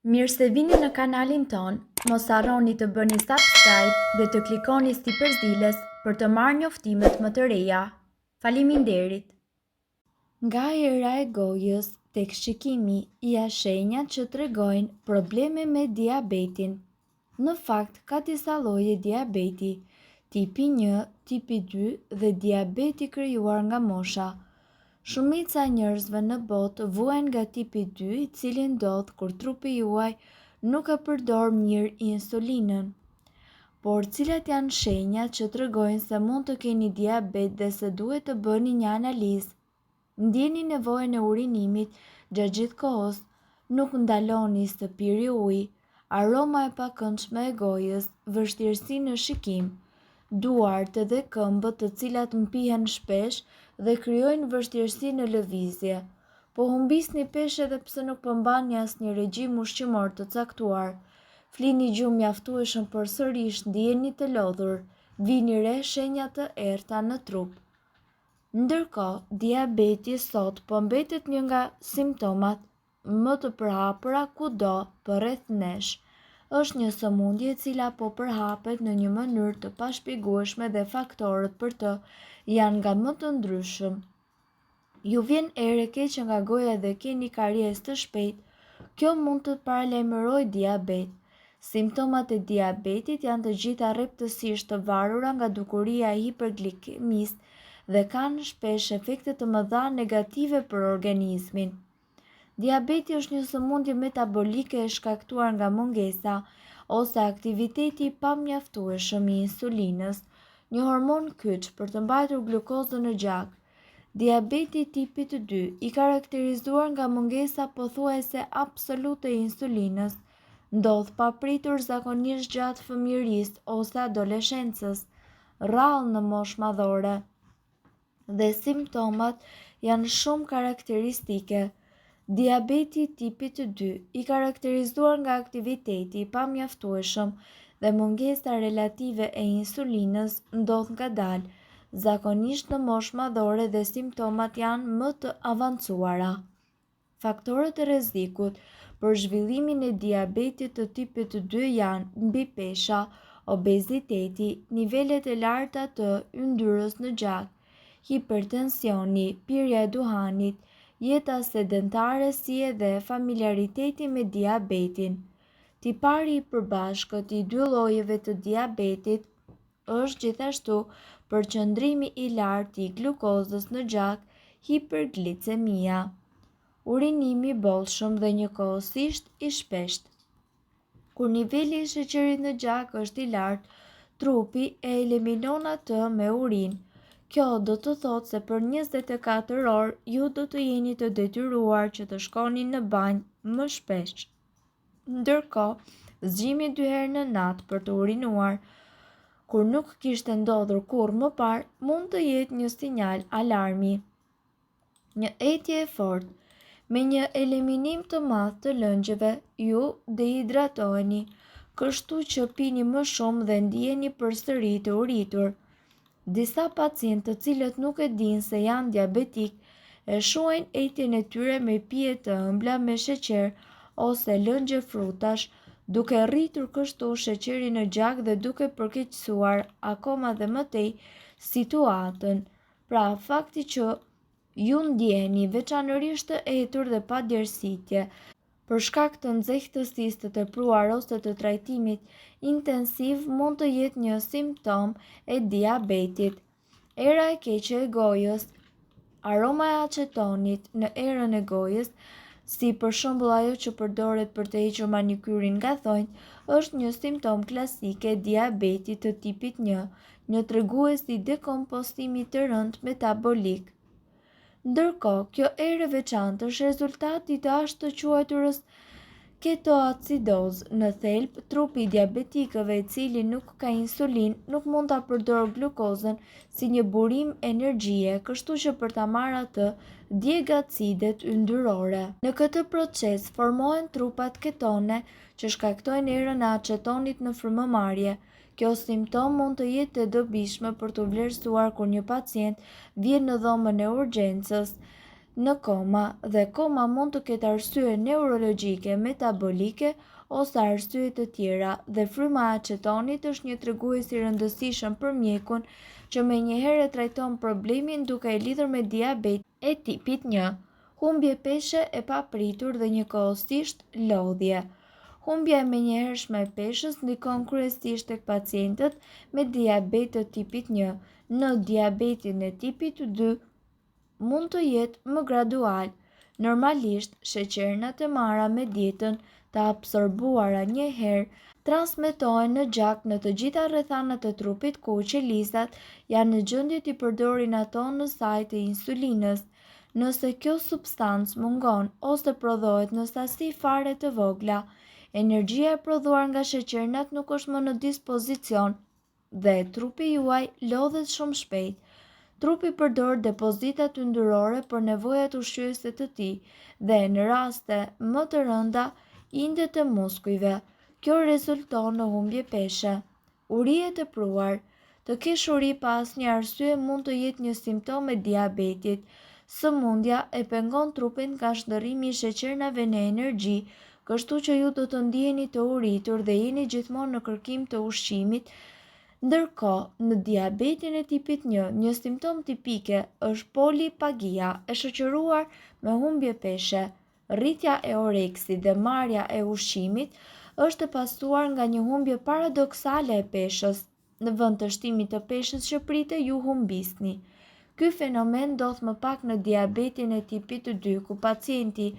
Mirë se vini në kanalin ton, mos harroni të bëni subscribe dhe të klikoni si përzdiles për të marrë njoftimet më të reja. Faleminderit! Nga era e gojës tek shikimi ja shenjat që tregojnë probleme me diabetin. Në fakt, ka disa lloje diabeti, tipi 1, tipi 2 dhe diabeti krijuar nga mosha. Shumica e njerëzve në botë vuajnë nga tipi 2, i cili ndodh kur trupi juaj nuk e përdor mirë insulinën. Por cilat janë shenjat që tregojnë se mund të keni diabet dhe se duhet të bëni një analizë? Ndjeni nevojën e urinimit gjatë gjithë kohës, nuk ndaloni së pirë ujë, aroma e pakëndshme e gojës, vështirësi në shikim, duart dhe këmbët të cilat mpihen shpesh dhe krijojnë vështirësi në lëvizje. Po humbisni peshë edhe pse nuk përmbani asnjë regjim ushqimor të caktuar. Flini gjumë mjaftueshëm por sërish ndiheni të lodhur, vini re shenja të errta në trup. Ndërkohë, diabeti sot po mbetet një nga simptomat më të përhapura kudo përreth nesh. Është një sëmundje e cila po përhapet në një mënyrë të pashpjegueshme dhe faktorët për të janë nga më të ndryshëm. Ju vjen erë e keqe nga goja dhe keni karjes të shpejt, kjo mund të paralajmërojë diabet. Simptomat e diabetit janë të gjitha rreptësisht të varura nga dukuria e hiperglikemisë dhe kanë shpesh efekte të mëdha negative për organizmin. Diabeti është një sëmundje metabolike e shkaktuar nga mungesa ose aktiviteti i pamjaftueshëm i insulinës, një hormon kyç për të mbajtur glukozën në gjak. Diabeti tipit 2, i karakterizuar nga mungesa pothuajse absolute e insulinës, ndodh papritur zakonisht gjatë fëmijërisë ose adoleshencës, rrallë në moshë madhore, dhe simptomat janë shumë karakteristike. Diabeti tipit 2, i karakterizuar nga aktiviteti i pamjaftueshëm dhe mungesa relative e insulinës, ndodh ngadalë, zakonisht në moshë madhore dhe simptomat janë më të avancuara. Faktorët e rrezikut për zhvillimin e diabetit të tipit 2 janë mbipesha, obeziteti, nivelet e larta të yndyrës në gjak, hipertensioni, pirja e duhanit, jeta sedentare si edhe familjariteti me diabetin. Tipari i përbashkët i dy llojeve të diabetit është gjithashtu përqendrimi i lartë i glukozës në gjak, hiperglicemia, urinimi i bollshëm dhe njëkohësisht i shpeshtë. Kur niveli i sheqerit në gjak është i lartë, trupi e eliminon atë me urinë. Kjo do të thotë se për 24 orë ju do të jeni të detyruar që të shkoni në banjë më shpesh. Ndërkohë, zgjimi 2 herë në natë për të urinuar, kur nuk kishte ndodhur kurrë më parë, mund të jetë një sinjal alarmi. Një etje e fortë, me një eliminim të madh të lëngjeve, ju dehidratoheni, kështu që pini më shumë dhe ndiheni përsëri të uritur. Disa pacientë të cilët nuk e dinë se janë diabetik e shuajnë ejtjen e tyre me pije të ëmbla me sheqer ose lëngje frutash, duke rritur kështu sheqerin në gjak dhe duke përkeqësuar akoma dhe më tej situatën. Pra, fakti që ju ndjeheni veçanërisht të etur dhe pa djersitje për shkak të nxehtësisë të tepruar ose të trajtimit intensiv mund të jetë një simptom e diabetit. Era e keqe e gojës, aroma e acetonit në erën e gojës, si për shembull ajo që përdoret për të hequr manikyrin nga thonjtë, është një simptom klasik e diabetit të tipit 1, një tregues i dekompostimit të rënd metabolik. Ndërkohë, kjo erë veçantë është rezultati i të ashtuquajturës ketoacidozë. Në thelb, trupi i diabetikëve i cili nuk ka insulinë nuk mund ta përdorë glukozën si një burim energjie, kështu që për ta marrë atë djeg acidet yndyrore. Në këtë proces formohen trupat ketone që shkaktojnë erën e acetonit në frymëmarrje. Kjo simptom mund të jetë e dobishme për të vlerësuar kur një pacient vjen në dhomën e urgjencës në koma dhe koma mund të ketë arsye neurologjike, metabolike ose arsye të tjera dhe fryma e acetonit është një tregues i rëndësishëm për mjekun që menjëherë trajton problemin duke e lidhur me diabet e tipit 1, humbje peshe e papritur dhe njëkohësisht lodhje. Humbja e menjëhershme e peshës ndikon kryesisht tek pacientët me diabet të tipit 1. Në diabetin e tipit 2 mund të jetë më gradual. Normalisht, sheqernat e marra me dietën të absorbuara një herë transmetohen në gjak në të gjitha rrethanat e trupit ku qelizat janë në gjendje të përdorin ato në sajt e insulinës. Nëse kjo substancë mungon ose prodhohet në sasi fare të vogla, energjia e prodhuar nga sheqernat nuk është më në dispozicion dhe trupi juaj lodhet shumë shpejt. Trupi përdor depozitat yndyrore për nevojat ushqyese të tij dhe në raste më të rënda indet e muskujve. Kjo rezulton në humbje peshe. Uri e tepruar. Të kesh uri pa asnjë arsye mund të jetë një simptom e diabetit. Sëmundja e pengon trupin nga shndërrimi i sheqernave në energji, kështu që ju do të ndiheni të uritur dhe jeni gjithmonë në kërkim të ushqimit. Ndërkohë, në diabetin e tipit 1, një simptom tipike është polipagia e shoqëruar me humbje peshe. Rritja e oreksit dhe marrja e ushqimit është e pastruar nga një humbje paradoksale e peshës. Në vend të shtimit të peshës që prite, ju humbisni. Ky fenomen ndodh më pak në diabetin e tipit 2, ku pacienti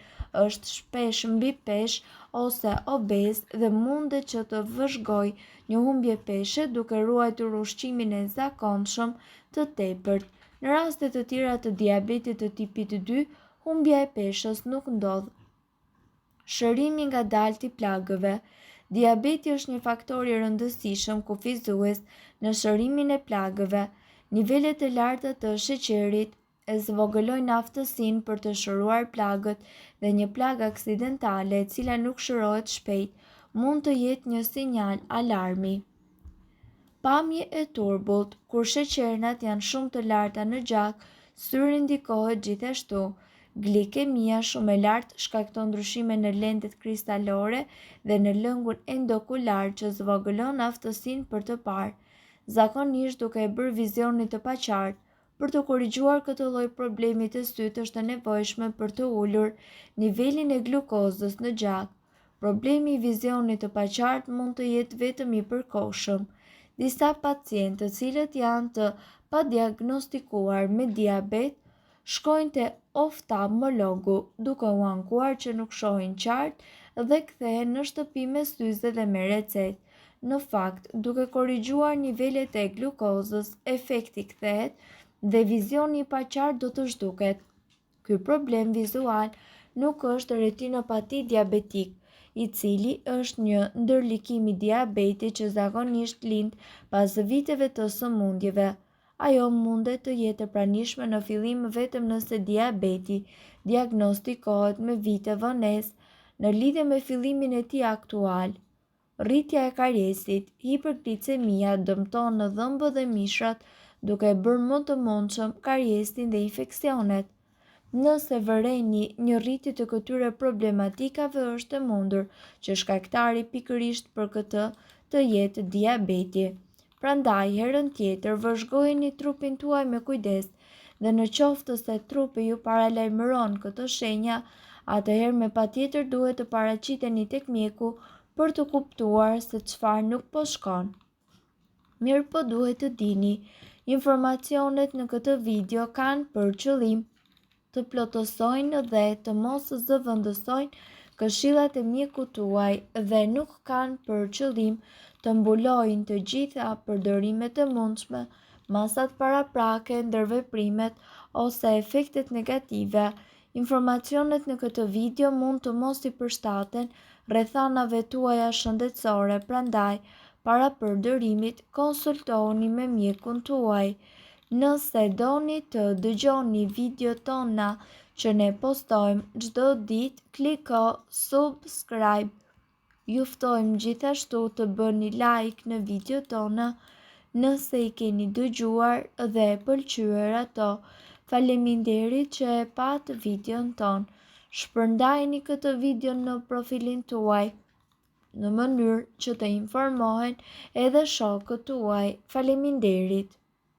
është shpesh mbi peshë ose obez dhe mundet që të vëzhgojë një humbje peshe duke ruajtur ushqimin e zakonshëm të tepërt. Në raste të tjera të diabetit të tipit 2, humbja e peshës nuk ndodh. Shërimi ngadaltë i plagëve. Diabeti është një faktor i rëndësishëm kufizues në shërimin e plagëve. Nivelet e larta të sheqerit e zvogëlojnë aftësinë për të shëruar plagët dhe një plagë aksidentale e cila nuk shërohet shpejt mund të jetë një sinjal alarmi. Pamje e turbullt. Kur sheqernat janë shumë të larta në gjak, syri ndikohet gjithashtu. Glikemia shumë e lartë shkakton ndryshime në lendet kristalore dhe në lëngun endokular që zvogëlon aftësinë për të parë, zakonisht duke e bërë vizionin të paqartë. Për të korrigjuar këtë lloj problemi të sytë është e nevojshme për të ulur nivelin e glukozës në gjak. Problemi i vizionit të paqartë mund të jetë vetëm i përkohshëm. Disa pacientë të cilët janë të padiagnostikuar me diabet shkojnë te oftalmologu duke u ankuar që nuk shohin qartë dhe kthehen në shtëpi me syze dhe me recetë. Në fakt, duke korrigjuar nivelet e glukozës, efekti kthehet dhe vizioni i paqartë do të zhduket. Ky problem vizual nuk është retinopati diabetik, i cili është një ndërlikim i diabetit që zakonisht lind pas viteve të sëmundjeve. Ajo mundet të jetë e pranishme në fillim vetëm nëse diabeti diagnostikohet me vite vonesë në lidhje me fillimin e tij aktual. Rritja e kariesit. Hiperglicemia dëmton në dhëmbët dhe mishrat duke bërë më të mundshëm kariesin dhe infeksionet. Nëse vëreni një rritje të këtyre problematikave, është e mundur që shkaktari pikërisht për këtë të jetë diabeti. Prandaj, herën tjetër, vëzhgojeni trupin tuaj me kujdes dhe në qoftë se trupi ju paralajmëron këto shenja, atëherë me patjetër duhet të paraqiteni tek mjeku për të kuptuar se çfarë nuk po shkon. Mirë po duhet të dini, informacionet në këtë video kanë për qëllim të plotësojnë dhe të mos zëvendësojnë këshillat e mjekut tuaj dhe nuk kanë për qëllim të mbulojnë të gjitha përdorimet e mundshme, masat paraprake, ndërveprimet ose efektet negative. Informacionet në këtë video mund të mos i përshtaten rrethanave tuaja shëndetësore, prandaj, para përdorimit, konsultohuni me mjekun tuaj. Nëse doni të dëgjoni video tona që ne postojmë çdo ditë, kliko subscribe. Ju ftojmë gjithashtu të bëni like në video tona nëse i keni dëgjuar dhe pëlqyer ato. Faleminderit që e patë videon ton. Shpërndajni këtë video në profilin tuaj në mënyrë që të informohen edhe shokët tuaj. Faleminderit.